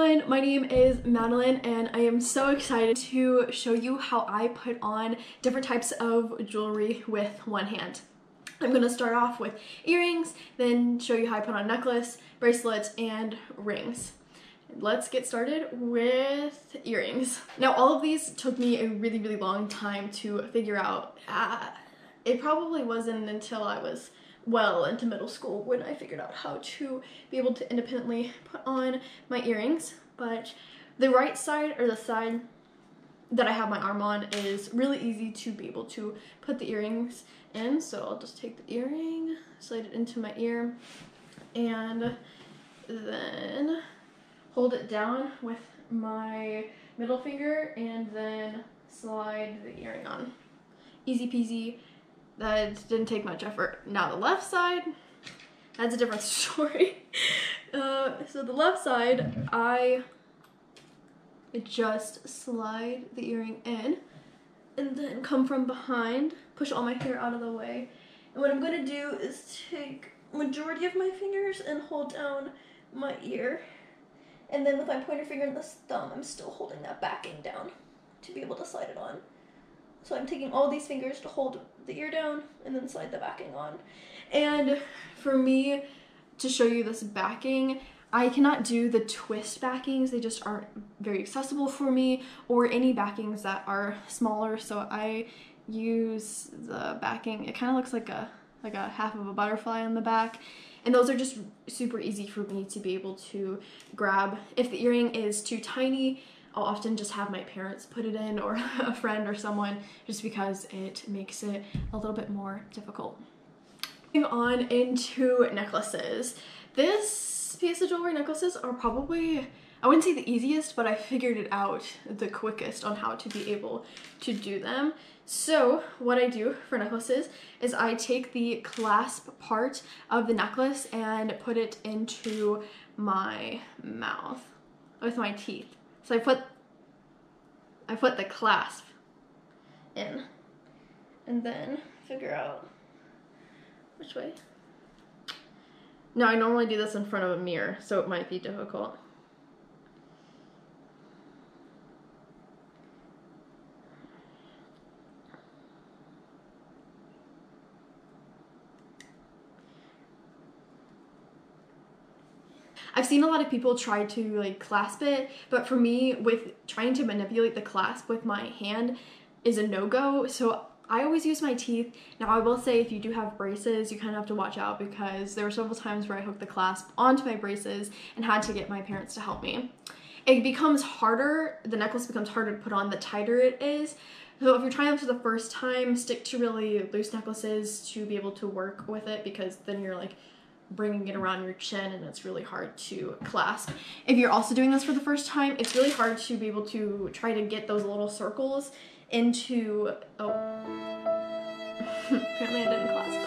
everyone, my name is Madeline and I am so excited to show you how I put on different types of jewelry with one hand. I'm going to start off with earrings, then show you how I put on a necklace, bracelets, and rings. Let's get started with earrings. Now all of these took me a really long time to figure out. It probably wasn't until I was well into middle school when I figured out how to be able to independently put on my earrings. But the right side, or the side that I have my arm on, is really easy to be able to put the earrings in. So I'll just take the earring, slide it into my ear, and then hold it down with my middle finger and then slide the earring on. Easy peasy. That didn't take much effort. Now the left side, that's a different story. So the left side, I just slide the earring in and then come from behind, push all my hair out of the way. And what I'm gonna do is take majority of my fingers and hold down my ear. And then with my pointer finger and the thumb, I'm still holding that backing down to be able to slide it on. So I'm taking all these fingers to hold the ear down and then slide the backing on. And for me to show you this backing, I cannot do the twist backings. They just aren't very accessible for me, or any backings that are smaller. So I use the backing. It kind of looks like a half of a butterfly on the back. And those are just super easy for me to be able to grab. If the earring is too tiny, I'll often just have my parents put it in, or a friend or someone, just because it makes it a little bit more difficult. Moving on into necklaces. This piece of jewelry, necklaces, are probably, I wouldn't say the easiest, but I figured it out the quickest on how to be able to do them. So what I do for necklaces is I take the clasp part of the necklace and put it into my mouth with my teeth. So I put the clasp in and then figure out which way. Now I normally do this in front of a mirror, so it might be difficult. I've seen a lot of people try to like clasp it, but for me, with trying to manipulate the clasp with my hand is a no-go. So I always use my teeth. Now I will say, if you do have braces, you kind of have to watch out, because there were several times where I hooked the clasp onto my braces and had to get my parents to help me. It becomes harder, the necklace becomes harder to put on the tighter it is. So if you're trying them for the first time, stick to really loose necklaces to be able to work with it, because then you're like bringing it around your chin and it's really hard to clasp. If you're also doing this for the first time, it's really hard to be able to try to get those little circles into, oh, apparently I didn't clasp it.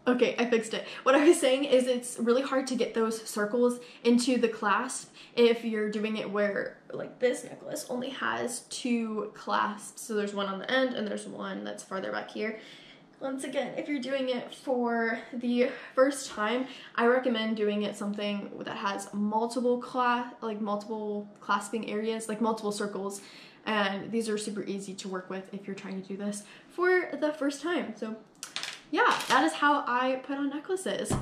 Okay, I fixed it. What I was saying is it's really hard to get those circles into the clasp if you're doing it where, like, this necklace only has two clasps. So there's one on the end and there's one that's farther back here. Once again, if you're doing it for the first time, I recommend doing it something that has multiple clasping areas, like multiple circles. And these are super easy to work with if you're trying to do this for the first time. So yeah, that is how I put on necklaces.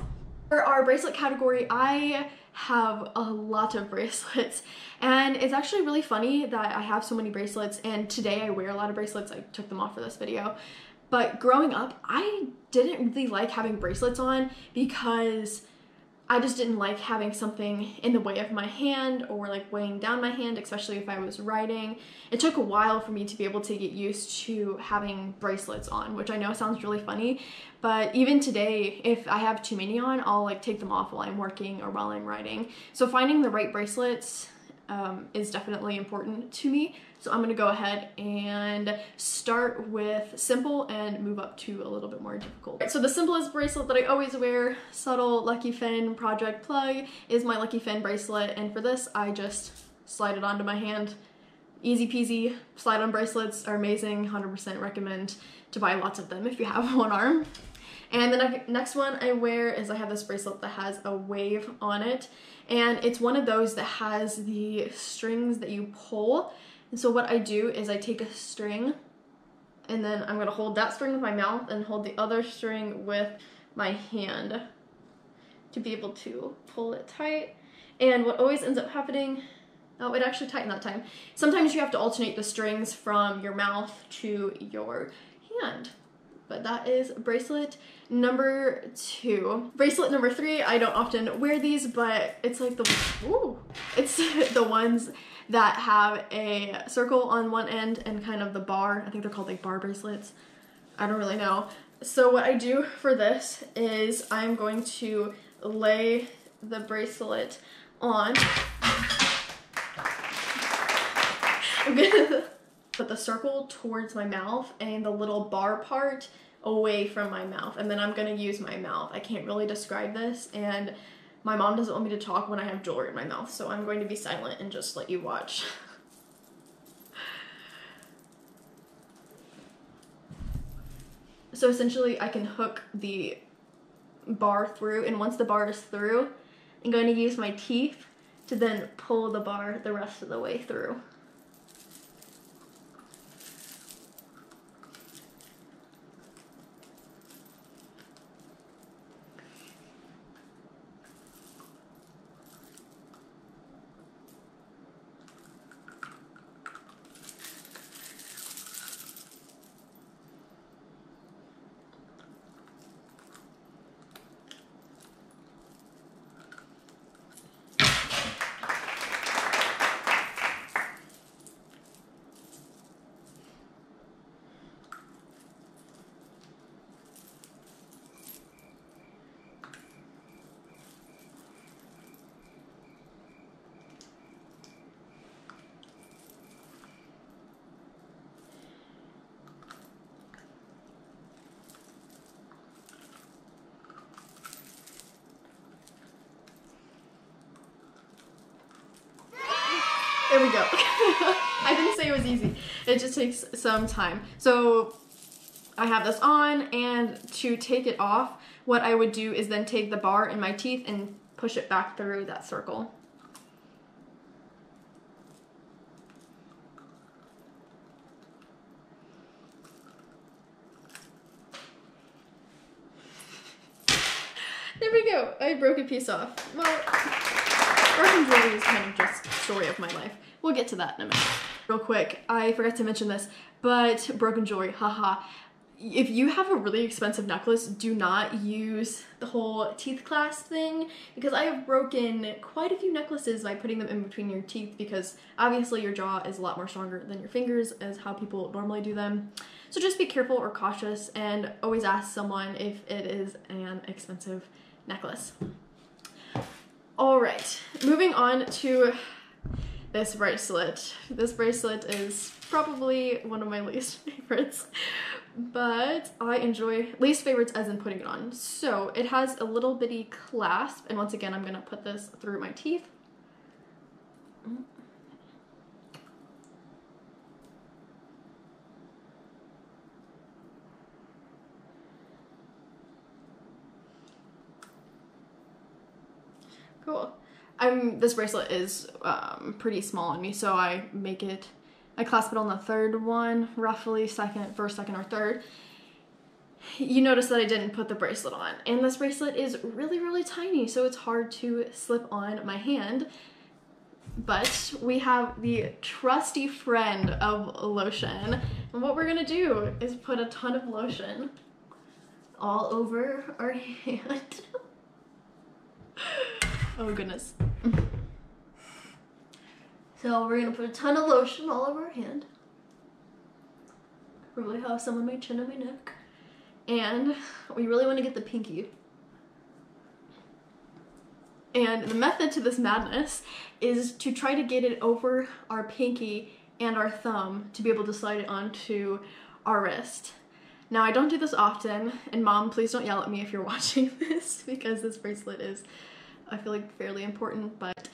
For our bracelet category, I have a lot of bracelets, and it's actually really funny that I have so many bracelets, and today I wear a lot of bracelets. I took them off for this video. But growing up, I didn't really like having bracelets on, because I just didn't like having something in the way of my hand or like weighing down my hand, especially if I was writing. It took a while for me to be able to get used to having bracelets on, which I know sounds really funny, but even today, if I have too many on, I'll like take them off while I'm working or while I'm writing. So finding the right bracelets is definitely important to me. So I'm gonna go ahead and start with simple and move up to a little bit more difficult. So the simplest bracelet that I always wear, subtle Lucky Fin Project Plug, is my Lucky Fin bracelet, and for this I just slide it onto my hand Easy peasy. Slide-on bracelets are amazing. 100% recommend to buy lots of them if you have one arm. And the next one I wear is I have this bracelet that has a wave on it, and it's one of those that has the strings that you pull. And so what I do is I take a string, and then I'm gonna hold that string with my mouth and hold the other string with my hand to be able to pull it tight. And what always ends up happening, oh, it actually tightened that time. Sometimes you have to alternate the strings from your mouth to your hand. But that is bracelet number 2. Bracelet number 3, I don't often wear these, but it's like it's the ones that have a circle on one end and kind of the bar. I think they're called like bar bracelets. I don't really know. So what I do for this is I'm going to lay the bracelet on. I'm gonna put the circle towards my mouth and the little bar part away from my mouth, and then I'm gonna use my mouth. I can't really describe this, and my mom doesn't want me to talk when I have jewelry in my mouth, so I'm going to be silent and just let you watch. So essentially I can hook the bar through, and once the bar is through, I'm going to use my teeth to then pull the bar the rest of the way through. There we go. I didn't say it was easy. It just takes some time. So I have this on, and to take it off, what I would do is then take the bar in my teeth and push it back through that circle. There we go. I broke a piece off. Well, broken jewelry is kind of just the story of my life. We'll get to that in a minute. Real quick, I forgot to mention this, but broken jewelry, haha. If you have a really expensive necklace, do not use the whole teeth clasp thing, because I have broken quite a few necklaces by putting them in between your teeth, because obviously your jaw is a lot more stronger than your fingers, as how people normally do them. So just be careful or cautious, and always ask someone if it is an expensive necklace. All right, moving on to this bracelet. This bracelet is probably one of my least favorites, but I enjoy least favorites as in putting it on. So it has a little bitty clasp, and once again, I'm gonna put this through my teeth. Cool. This bracelet is pretty small on me, so I clasp it on the third one, roughly first, second, or third. You notice that I didn't put the bracelet on, and this bracelet is really, really tiny, so it's hard to slip on my hand. But we have the trusty friend of lotion, and what we're gonna do is put a ton of lotion all over our hand. Oh goodness. So we're gonna put a ton of lotion all over our hand. Probably have some on my chin and my neck. And we really want to get the pinky. And the method to this madness is to try to get it over our pinky and our thumb to be able to slide it onto our wrist. Now I don't do this often, and Mom, please don't yell at me if you're watching this, because this bracelet is, I feel like, fairly important, but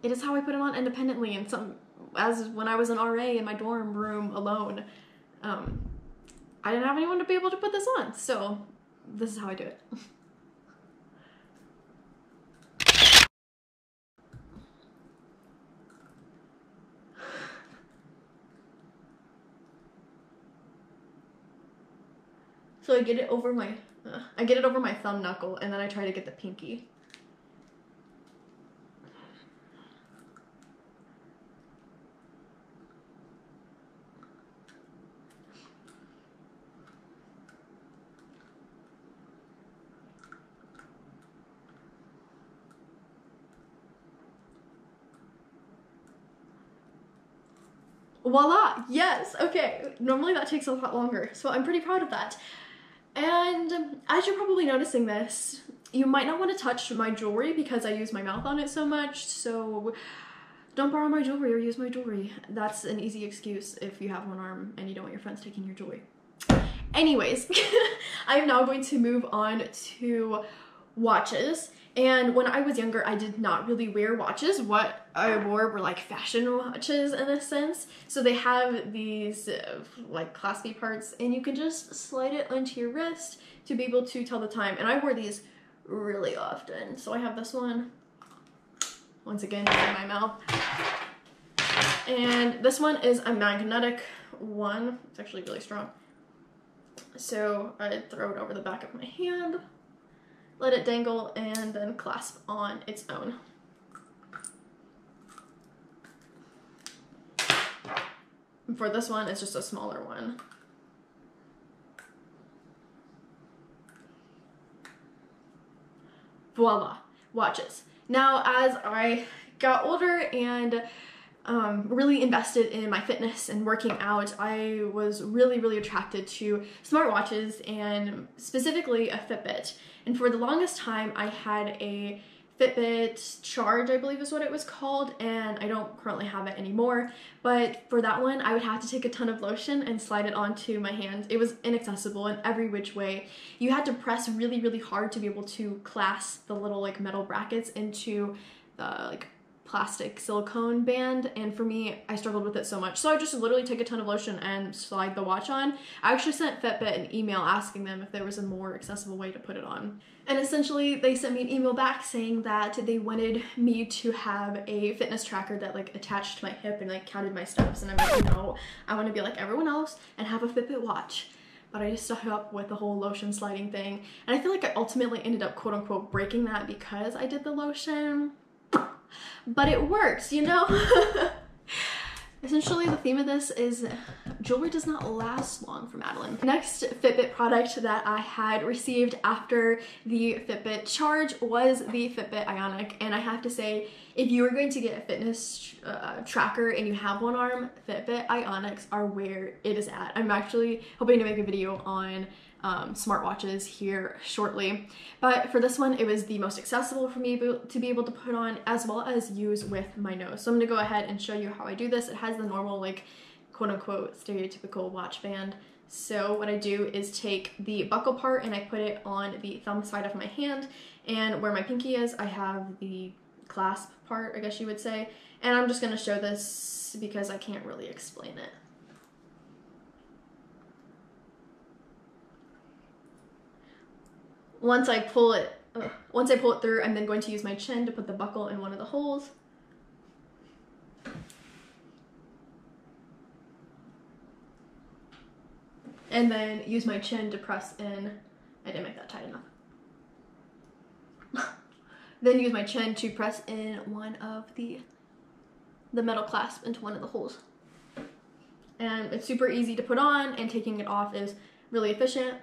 it is how I put it on independently, and as when I was an RA in my dorm room alone, I didn't have anyone to be able to put this on, so this is how I do it. So I get it over my thumb knuckle, and then I try to get the pinky. Voila! Yes! Okay, normally that takes a lot longer, so I'm pretty proud of that. And as you're probably noticing this, you might not want to touch my jewelry because I use my mouth on it so much, so don't borrow my jewelry or use my jewelry. That's an easy excuse if you have one arm and you don't want your friends taking your jewelry. Anyways, I am now going to move on to watches. And when I was younger, I did not really wear watches. What I wore were like fashion watches in a sense. So they have these like claspy parts, and you can just slide it onto your wrist to be able to tell the time. And I wore these really often. So I have this one, once again, in my mouth. And this one is a magnetic one. It's actually really strong. So I throw it over the back of my hand, let it dangle, and then clasp on its own. And for this one, it's just a smaller one. Voila, watches. Now, as I got older and really invested in my fitness and working out, I was really attracted to smartwatches, and specifically a Fitbit. And for the longest time, I had a Fitbit Charge, I believe is what it was called, and I don't currently have it anymore. But for that one, I would have to take a ton of lotion and slide it onto my hands. It was inaccessible in every which way. You had to press really hard to be able to clasp the little like metal brackets into the like plastic silicone band, and for me, I struggled with it so much. So I just literally take a ton of lotion and slide the watch on. I actually sent Fitbit an email asking them if there was a more accessible way to put it on. And essentially they sent me an email back saying that they wanted me to have a fitness tracker that like attached to my hip and like counted my steps. And I'm like, no, I want to be like everyone else and have a Fitbit watch. But I just stuck up with the whole lotion sliding thing. And I feel like I ultimately ended up quote unquote breaking that because I did the lotion. But it works, you know? Essentially, the theme of this is jewelry does not last long for Madeline. Next Fitbit product that I had received after the Fitbit Charge was the Fitbit Ionic. And I have to say, if you are going to get a fitness tracker and you have one arm, Fitbit Ionics are where it is at. I'm actually hoping to make a video on smartwatches here shortly, but for this one it was the most accessible for me to be able to put on as well as use with my nose. So I'm gonna go ahead and show you how I do this. It has the normal like quote-unquote stereotypical watch band. So what I do is take the buckle part and I put it on the thumb side of my hand, and where my pinky is I have the clasp part, I guess you would say, and I'm just gonna show this because I can't really explain it. Once I pull it through, I'm then going to use my chin to put the buckle in one of the holes. And then use my chin to press in. I didn't make that tight enough. Then use my chin to press in one of the metal clasp into one of the holes. And it's super easy to put on, and taking it off is really efficient.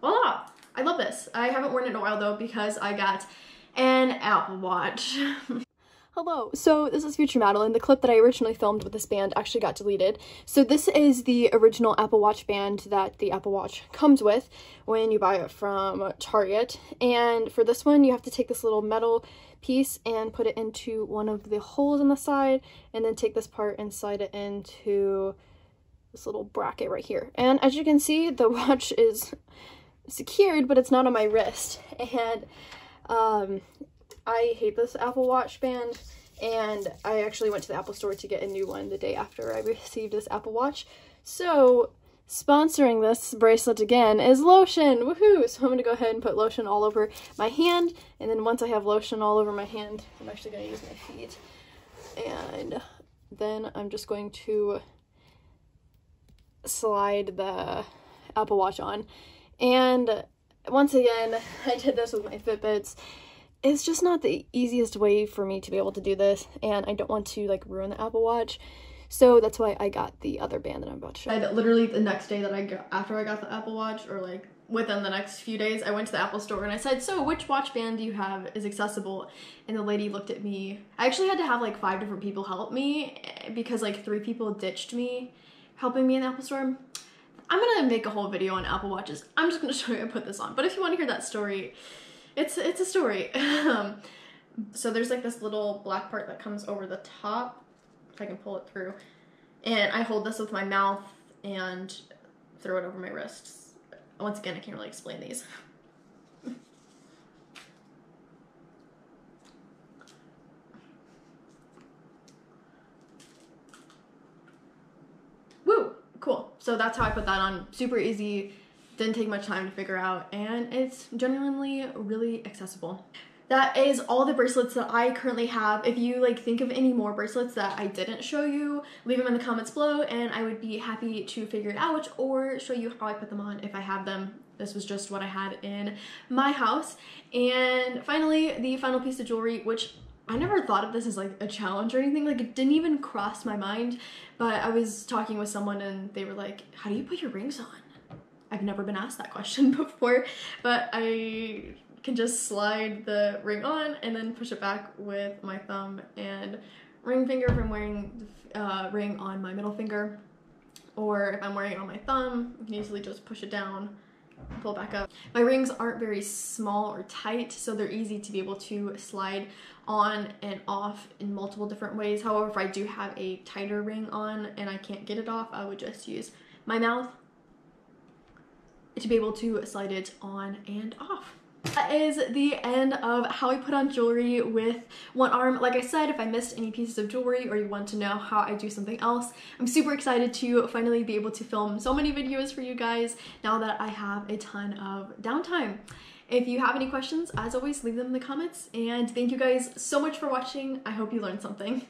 Voila! I love this. I haven't worn it in a while though because I got an Apple Watch. Hello, so this is Future Madeline. The clip that I originally filmed with this band actually got deleted. So this is the original Apple Watch band that the Apple Watch comes with when you buy it from Target. And for this one, you have to take this little metal piece and put it into one of the holes on the side, and then take this part and slide it into this little bracket right here. And as you can see, the watch is secured, but it's not on my wrist. And I hate this Apple Watch band, and I actually went to the Apple store to get a new one the day after I received this Apple Watch. So sponsoring this bracelet again is lotion. Woohoo! So I'm gonna go ahead and put lotion all over my hand, and then once I have lotion all over my hand, I'm actually gonna use my feet, and then I'm just going to slide the Apple Watch on. And once again, I did this with my Fitbits. It's just not the easiest way for me to be able to do this, and I don't want to like ruin the Apple Watch. So that's why I got the other band that I'm about to show. Literally the next day that after I got the Apple Watch, or like within the next few days, I went to the Apple store and I said, so which watch band do you have is accessible? And the lady looked at me. I actually had to have like 5 different people help me because like 3 people ditched me helping me in the Apple store. I'm gonna make a whole video on Apple Watches. I'm just gonna show you I put this on. But if you want to hear that story, it's a story. So there's like this little black part that comes over the top, if I can pull it through, and I hold this with my mouth and throw it over my wrists. Once again, I can't really explain these. Woo! Cool. So that's how I put that on. Super easy, didn't take much time to figure out, and it's genuinely really accessible. That is all the bracelets that I currently have. If you like think of any more bracelets that I didn't show you, leave them in the comments below and I would be happy to figure it out or show you how I put them on if I have them. This was just what I had in my house. And finally, the final piece of jewelry, which I never thought of this as like a challenge or anything. Like it didn't even cross my mind, but I was talking with someone and they were like, how do you put your rings on? I've never been asked that question before, but I can just slide the ring on and then push it back with my thumb and ring finger if I'm wearing the ring on my middle finger, or if I'm wearing it on my thumb, you can easily just push it down, pull it back up. My rings aren't very small or tight, so they're easy to be able to slide on and off in multiple different ways. However, if I do have a tighter ring on and I can't get it off, I would just use my mouth to be able to slide it on and off. That is the end of how I put on jewelry with one arm. Like I said, if I missed any pieces of jewelry or you want to know how I do something else, I'm super excited to finally be able to film so many videos for you guys now that I have a ton of downtime. If you have any questions, as always, leave them in the comments. And thank you guys so much for watching. I hope you learned something.